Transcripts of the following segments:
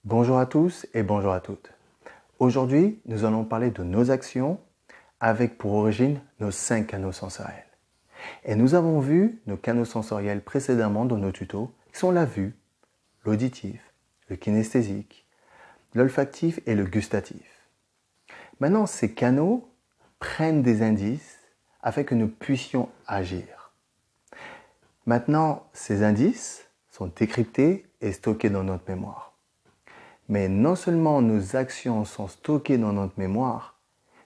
Bonjour à tous et bonjour à toutes. Aujourd'hui, nous allons parler de nos actions avec pour origine nos 5 canaux sensoriels. Et nous avons vu nos canaux sensoriels précédemment dans nos tutos, qui sont la vue, l'auditif, le kinesthésique, l'olfactif et le gustatif. Maintenant, ces canaux prennent des indices afin que nous puissions agir. Maintenant, ces indices sont décryptés et stockés dans notre mémoire. Mais non seulement nos actions sont stockées dans notre mémoire,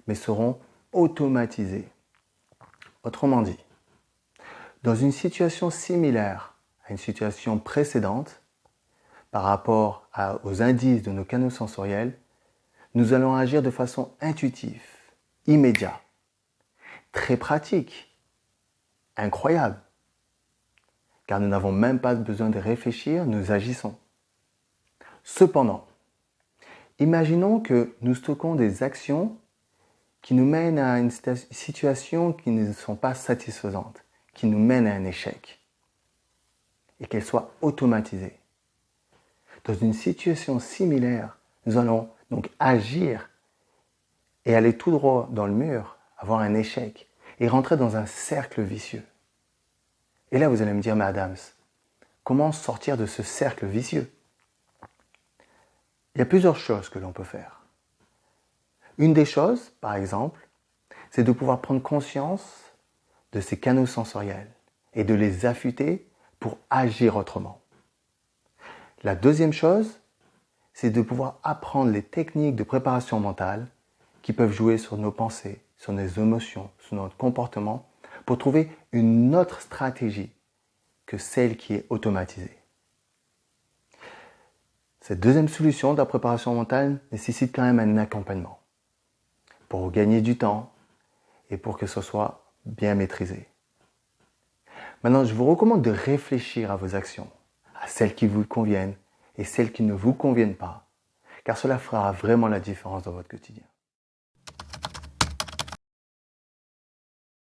mais seront automatisées. Autrement dit, dans une situation similaire à une situation précédente, par rapport aux indices de nos canaux sensoriels, nous allons agir de façon intuitive, immédiate, très pratique, incroyable, car nous n'avons même pas besoin de réfléchir, nous agissons. Cependant, imaginons que nous stockons des actions qui nous mènent à une situation qui ne sont pas satisfaisantes, qui nous mènent à un échec, et qu'elles soient automatisées. Dans une situation similaire, nous allons donc agir et aller tout droit dans le mur, avoir un échec, et rentrer dans un cercle vicieux. Et là, vous allez me dire, mais Adams, comment sortir de ce cercle vicieux ? Il y a plusieurs choses que l'on peut faire. Une des choses, par exemple, c'est de pouvoir prendre conscience de ces canaux sensoriels et de les affûter pour agir autrement. La deuxième chose, c'est de pouvoir apprendre les techniques de préparation mentale qui peuvent jouer sur nos pensées, sur nos émotions, sur notre comportement, pour trouver une autre stratégie que celle qui est automatisée. Cette deuxième solution de la préparation mentale nécessite quand même un accompagnement pour gagner du temps et pour que ce soit bien maîtrisé. Maintenant, je vous recommande de réfléchir à vos actions, à celles qui vous conviennent et celles qui ne vous conviennent pas, car cela fera vraiment la différence dans votre quotidien.